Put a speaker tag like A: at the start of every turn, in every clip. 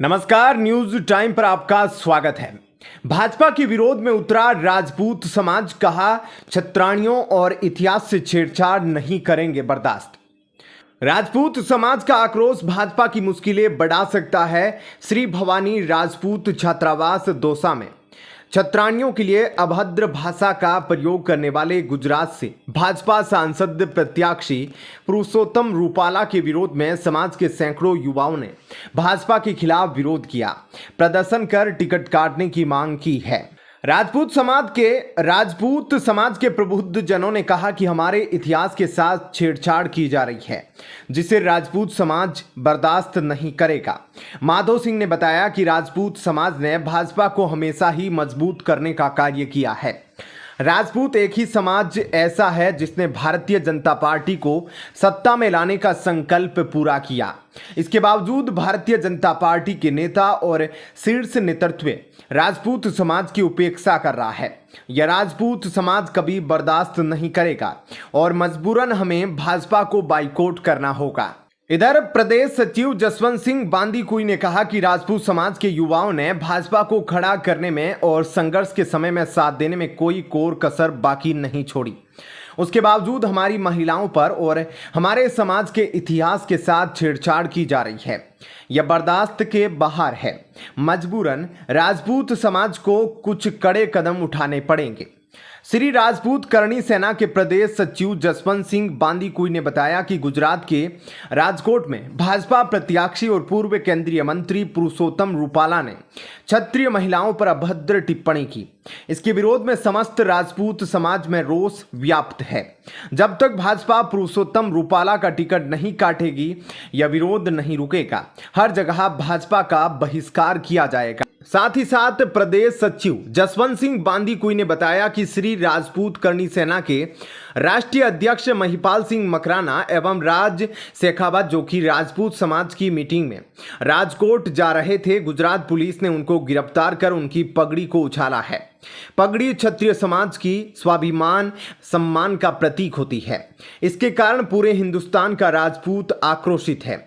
A: नमस्कार, news time पर आपका स्वागत है। भाजपा के विरोध में उतरा राजपूत समाज, कहा छत्राणियों और इतिहास से छेड़छाड़ नहीं करेंगे बर्दाश्त। राजपूत समाज का आक्रोश भाजपा की मुश्किलें बढ़ा सकता है। श्री भवानी राजपूत छात्रावास दौसा में छत्राणियों के लिए अभद्र भाषा का प्रयोग करने वाले गुजरात से भाजपा सांसद प्रत्याशी पुरुषोत्तम रूपाला के विरोध में समाज के सैकड़ों युवाओं ने भाजपा के खिलाफ विरोध किया, प्रदर्शन कर टिकट काटने की मांग की है। राजपूत समाज के प्रबुद्ध जनों ने कहा कि हमारे इतिहास के साथ छेड़छाड़ की जा रही है, जिसे राजपूत समाज बर्दाश्त नहीं करेगा। माधव सिंह ने बताया कि राजपूत समाज ने भाजपा को हमेशा ही मजबूत करने का कार्य किया है। राजपूत एक ही समाज ऐसा है जिसने भारतीय जनता पार्टी को सत्ता में लाने का संकल्प पूरा किया। इसके बावजूद भारतीय जनता पार्टी के नेता और शीर्ष नेतृत्व राजपूत समाज की उपेक्षा कर रहा है। यह राजपूत समाज कभी बर्दाश्त नहीं करेगा और मजबूरन हमें भाजपा को बाइकआउट करना होगा। इधर प्रदेश सचिव जसवंत सिंह बांदीकुई ने कहा कि राजपूत समाज के युवाओं ने भाजपा को खड़ा करने में और संघर्ष के समय में साथ देने में कोई कोर कसर बाकी नहीं छोड़ी। उसके बावजूद हमारी महिलाओं पर और हमारे समाज के इतिहास के साथ छेड़छाड़ की जा रही है। यह बर्दाश्त के बाहर है। मजबूरन राजपूत समाज को कुछ कड़े कदम उठाने पड़ेंगे। श्री राजपूत करणी सेना के प्रदेश सचिव जसवंत सिंह बांदीकुई ने बताया कि गुजरात के राजकोट में भाजपा प्रत्याशी और पूर्व केंद्रीय मंत्री पुरुषोत्तम रूपाला ने क्षत्रिय महिलाओं पर अभद्र टिप्पणी की। इसके विरोध में समस्त राजपूत समाज में रोष व्याप्त है। जब तक भाजपा पुरुषोत्तम रूपाला का टिकट नहीं काटेगी, यह विरोध नहीं रुकेगा। हर जगह भाजपा का बहिष्कार किया जाएगा। साथ ही साथ प्रदेश सचिव जसवंत सिंह बांदीकुई ने बताया कि श्री राजपूत करणी सेना के राष्ट्रीय अध्यक्ष महिपाल सिंह मकराना एवं राज शेखावत, जो कि राजपूत समाज की मीटिंग में राजकोट जा रहे थे, गुजरात पुलिस ने उनको गिरफ्तार कर उनकी पगड़ी को उछाला है। पगड़ी क्षत्रिय समाज की स्वाभिमान सम्मान का प्रतीक होती है। इसके कारण पूरे हिंदुस्तान का राजपूत आक्रोशित है।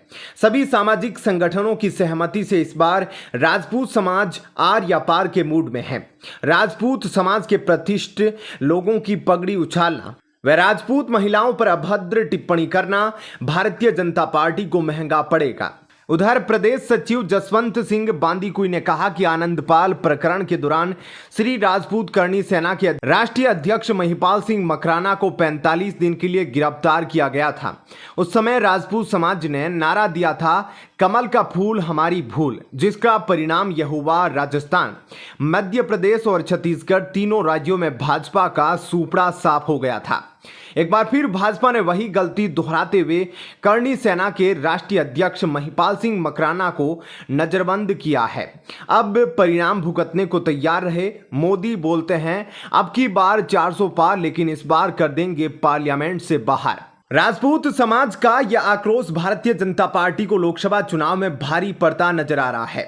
A: सभी सामाजिक संगठनों की सहमति से इस बार राजपूत समाज आर या पार के मूड में है। राजपूत समाज के प्रतिष्ठित लोगों की पगड़ी उछालना व राजपूत महिलाओं पर अभद्र टिप्पणी करना भारतीय जनता पार्टी को महंगा पड़ेगा। उधर प्रदेश सचिव जसवंत सिंह बांदीकुई ने कहा कि आनंदपाल प्रकरण के दौरान श्री राजपूत करणी सेना के राष्ट्रीय अध्यक्ष महिपाल सिंह मकराना को 45 दिन के लिए गिरफ्तार किया गया था। उस समय राजपूत समाज ने नारा दिया था, कमल का फूल हमारी भूल, जिसका परिणाम यह हुआ राजस्थान, मध्य प्रदेश और छत्तीसगढ़ तीनों राज्यों में भाजपा का सूपड़ा साफ हो गया था। एक बार फिर भाजपा ने वही गलती दोहराते हुए करणी सेना के राष्ट्रीय अध्यक्ष महिपाल सिंह मकराना को नजरबंद किया है। अब परिणाम भुगतने को तैयार रहे। मोदी बोलते हैं अब की बार 400 पार, लेकिन इस बार कर देंगे पार्लियामेंट से बाहर। राजपूत समाज का यह आक्रोश भारतीय जनता पार्टी को लोकसभा चुनाव में भारी पड़ता नजर आ रहा है।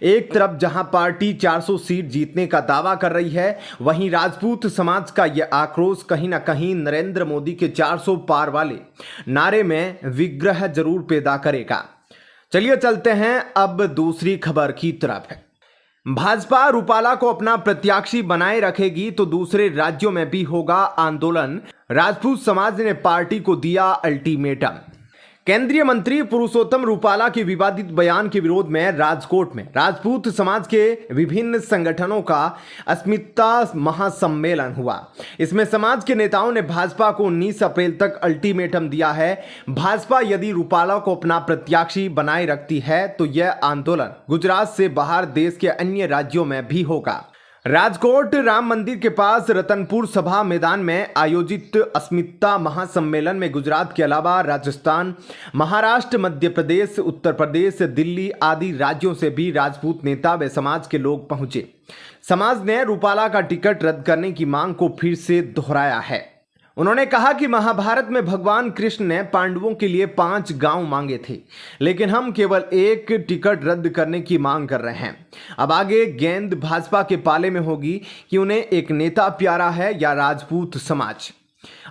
A: एक तरफ जहां पार्टी 400 सीट जीतने का दावा कर रही है, वहीं राजपूत समाज का यह आक्रोश कहीं ना कहीं नरेंद्र मोदी के 400 पार वाले नारे में विग्रह जरूर पैदा करेगा। चलिए चलते हैं अब दूसरी खबर की तरफ। भाजपा रूपाला को अपना प्रत्याशी बनाए रखेगी तो दूसरे राज्यों में भी होगा आंदोलन, राजपूत समाज ने पार्टी को दिया अल्टीमेटम। केंद्रीय मंत्री पुरुषोत्तम रूपाला के विवादित बयान के विरोध में राजकोट में राजपूत समाज के विभिन्न संगठनों का अस्मिता महासम्मेलन हुआ। इसमें समाज के नेताओं ने भाजपा को 19 अप्रैल तक अल्टीमेटम दिया है। भाजपा यदि रूपाला को अपना प्रत्याशी बनाए रखती है तो यह आंदोलन गुजरात से बाहर देश के अन्य राज्यों में भी होगा। राजकोट राम मंदिर के पास रतनपुर सभा मैदान में आयोजित अस्मिता महासम्मेलन में गुजरात के अलावा राजस्थान, महाराष्ट्र, मध्य प्रदेश, उत्तर प्रदेश, दिल्ली आदि राज्यों से भी राजपूत नेता व समाज के लोग पहुंचे। समाज ने रूपाला का टिकट रद्द करने की मांग को फिर से दोहराया है। उन्होंने कहा कि महाभारत में भगवान कृष्ण ने पांडवों के लिए 5 गांव मांगे थे, लेकिन हम केवल एक टिकट रद्द करने की मांग कर रहे हैं। अब आगे गेंद भाजपा के पाले में होगी कि उन्हें एक नेता प्यारा है या राजपूत समाज।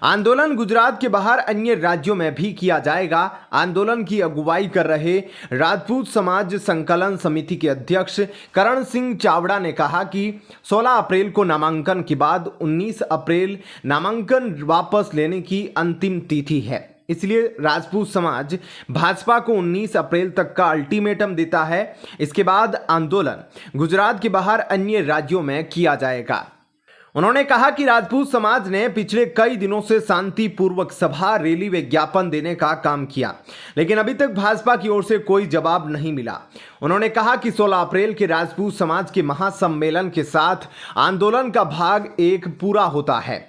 A: आंदोलन गुजरात के बाहर अन्य राज्यों में भी किया जाएगा। आंदोलन की अगुवाई कर रहे राजपूत समाज संकलन समिति के अध्यक्ष करण सिंह चावड़ा ने कहा कि 16 अप्रैल को नामांकन के बाद 19 अप्रैल नामांकन वापस लेने की अंतिम तिथि है। इसलिए राजपूत समाज भाजपा को 19 अप्रैल तक का अल्टीमेटम देता है। इसके बाद आंदोलन गुजरात के बाहर अन्य राज्यों में किया जाएगा। उन्होंने कहा कि राजपूत समाज ने पिछले कई दिनों से शांतिपूर्वक सभा, रैली, विज्ञापन देने का काम किया, लेकिन अभी तक भाजपा की ओर से कोई जवाब नहीं मिला। उन्होंने कहा कि 16 अप्रैल के राजपूत समाज के महासम्मेलन के साथ आंदोलन का भाग 1 पूरा होता है।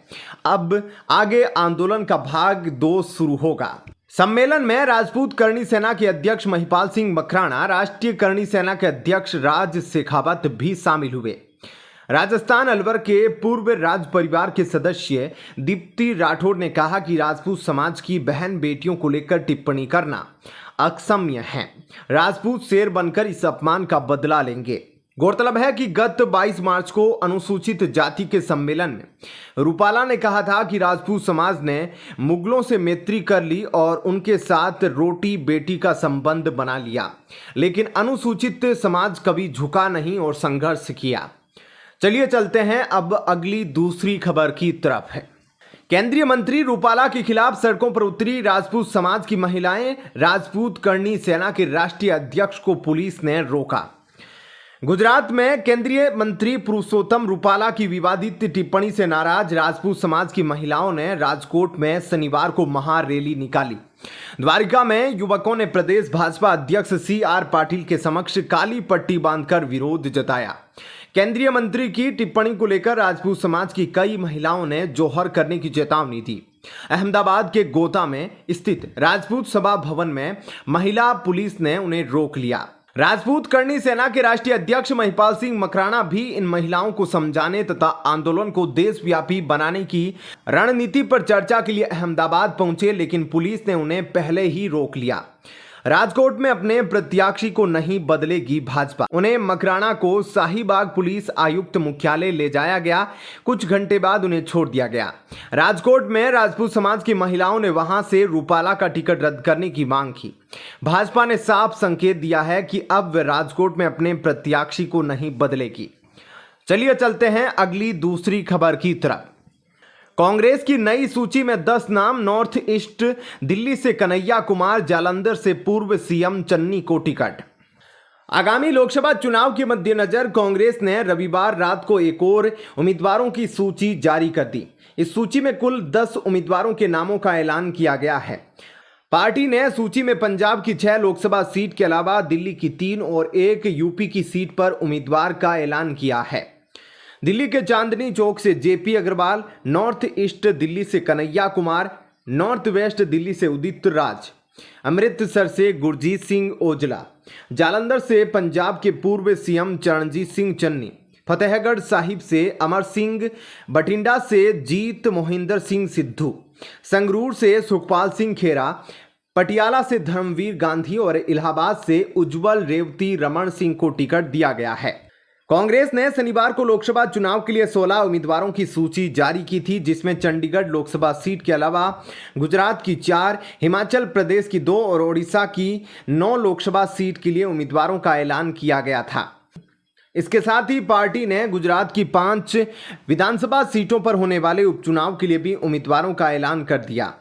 A: अब आगे आंदोलन का भाग 2 शुरू होगा। सम्मेलन में राजपूत करणी सेना के अध्यक्ष महिपाल सिंह मकराना, राष्ट्रीय करणी सेना के अध्यक्ष राज शेखावत भी शामिल हुए। राजस्थान अलवर के पूर्व राज परिवार के सदस्य दीप्ति राठौड़ ने कहा कि राजपूत समाज की बहन बेटियों को लेकर टिप्पणी करना अक्षम्य है। राजपूत शेर बनकर इस अपमान का बदला लेंगे। गौरतलब है कि गत 22 मार्च को अनुसूचित जाति के सम्मेलन में रूपाला ने कहा था कि राजपूत समाज ने मुगलों से मैत्री कर ली और उनके साथ रोटी बेटी का संबंध बना लिया, लेकिन अनुसूचित समाज कभी झुका नहीं और संघर्ष किया। चलिए चलते हैं अब अगली दूसरी खबर की तरफ है। केंद्रीय मंत्री रूपाला के खिलाफ सड़कों पर उतरी राजपूत समाज की महिलाएं। राजपूत करणी सेना के राष्ट्रीय अध्यक्ष को पुलिस ने रोका। गुजरात में केंद्रीय मंत्री पुरुषोत्तम रूपाला की विवादित टिप्पणी से नाराज राजपूत समाज की महिलाओं ने राजकोट में शनिवार को महारैली निकाली। द्वारिका में युवकों ने प्रदेश भाजपा अध्यक्ष CR पाटिल के समक्ष काली पट्टी बांधकर विरोध जताया। केंद्रीय मंत्री की टिप्पणी को लेकर राजपूत समाज की कई महिलाओं ने जोहर करने की चेतावनी दी। अहमदाबाद के गोता में स्थित राजपूत सभा भवन में महिला पुलिस ने उन्हें रोक लिया। राजपूत करणी सेना के राष्ट्रीय अध्यक्ष महिपाल सिंह मकराना भी इन महिलाओं को समझाने तथा आंदोलन को देशव्यापी बनाने की रणनीति पर चर्चा के लिए अहमदाबाद पहुंचे, लेकिन पुलिस ने उन्हें पहले ही रोक लिया। राजकोट में अपने प्रत्याशी को नहीं बदलेगी भाजपा। उन्हें मकराना को शाहीबाग पुलिस आयुक्त मुख्यालय ले जाया गया। कुछ घंटे बाद उन्हें छोड़ दिया गया। राजकोट में राजपूत समाज की महिलाओं ने वहां से रूपाला का टिकट रद्द करने की मांग की। भाजपा ने साफ संकेत दिया है कि अब वे राजकोट में अपने प्रत्याशी को नहीं बदलेगी। चलिए चलते हैं अगली दूसरी खबर की तरफ। कांग्रेस की नई सूची में 10 नाम। नॉर्थ ईस्ट दिल्ली से कन्हैया कुमार, जालंधर से पूर्व CM चन्नी को टिकट। आगामी लोकसभा चुनाव के मद्देनजर कांग्रेस ने रविवार रात को एक और उम्मीदवारों की सूची जारी कर दी। इस सूची में कुल 10 उम्मीदवारों के नामों का ऐलान किया गया है। पार्टी ने सूची में पंजाब की 6 लोकसभा सीट के अलावा दिल्ली की 3 और 1 यूपी की सीट पर उम्मीदवार का ऐलान किया है। दिल्ली के चांदनी चौक से JP Agarwal, north east Delhi से कन्हैया कुमार, नॉर्थ वेस्ट दिल्ली से उदित राज, अमृतसर से गुरजीत सिंह औजला, जालंधर से पंजाब के पूर्व CM चरणजीत सिंह चन्नी, फतेहगढ़ साहिब से अमर सिंह, बठिंडा से जीत मोहिंदर सिंह सिद्धू, संगरूर से सुखपाल सिंह खेरा, पटियाला से धर्मवीर गांधी और इलाहाबाद से उज्जवल रेवती रमन सिंह को टिकट दिया गया है। कांग्रेस ने शनिवार को लोकसभा चुनाव के लिए 16 उम्मीदवारों की सूची जारी की थी, जिसमें चंडीगढ़ लोकसभा सीट के अलावा गुजरात की 4, हिमाचल प्रदेश की 2 और ओडिशा की 9 लोकसभा सीट के लिए उम्मीदवारों का ऐलान किया गया था। इसके साथ ही पार्टी ने गुजरात की 5 विधानसभा सीटों पर होने वाले उपचुनाव के लिए भी उम्मीदवारों का ऐलान कर दिया।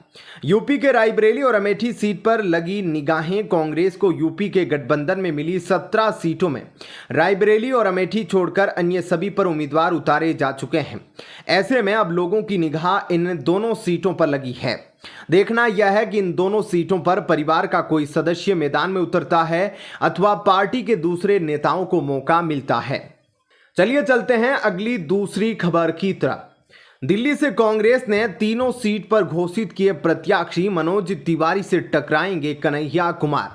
A: यूपी के रायबरेली और अमेठी सीट पर लगी निगाहें। कांग्रेस को यूपी के गठबंधन में मिली 17 सीटों में रायबरेली और अमेठी छोड़कर अन्य सभी पर उम्मीदवार उतारे जा चुके हैं। ऐसे में अब लोगों की निगाह इन दोनों सीटों पर लगी है। देखना यह है कि इन दोनों सीटों पर परिवार का कोई सदस्य मैदान में उतरता है अथवा पार्टी के दूसरे नेताओं को मौका मिलता है। चलिए चलते हैं अगली दूसरी खबर की तरफ। दिल्ली से कांग्रेस ने तीनों सीट पर घोषित किए प्रत्याशी मनोज तिवारी से टकराएंगे कन्हैया कुमार।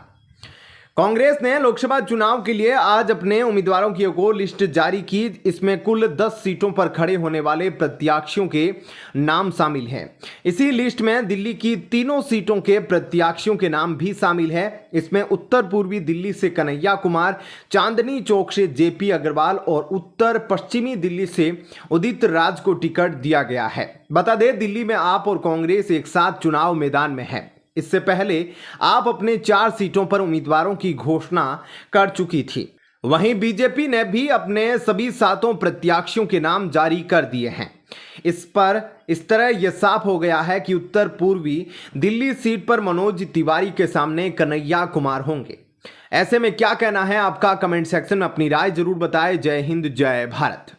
A: कांग्रेस ने लोकसभा चुनाव के लिए आज अपने उम्मीदवारों की एक और लिस्ट जारी की। इसमें कुल 10 सीटों पर खड़े होने वाले प्रत्याशियों के नाम शामिल हैं। इसी लिस्ट में दिल्ली की तीनों सीटों के प्रत्याशियों के नाम भी शामिल है। इसमें उत्तर पूर्वी दिल्ली से कन्हैया कुमार, चांदनी चौक से जेपी अग्रवाल और उत्तर पश्चिमी दिल्ली से उदित राज को टिकट दिया गया है। बता दें, दिल्ली में आप और कांग्रेस एक साथ चुनाव मैदान में है। इससे पहले आप अपने 4 सीटों पर उम्मीदवारों की घोषणा कर चुकी थी। वहीं बीजेपी ने भी अपने सभी 7 प्रत्याशियों के नाम जारी कर दिए हैं। इस तरह यह साफ हो गया है कि उत्तर पूर्वी दिल्ली सीट पर मनोज तिवारी के सामने कन्हैया कुमार होंगे। ऐसे में क्या कहना है आपका? कमेंट सेक्शन में अपनी राय जरूर बताएं। जय हिंद, जय भारत।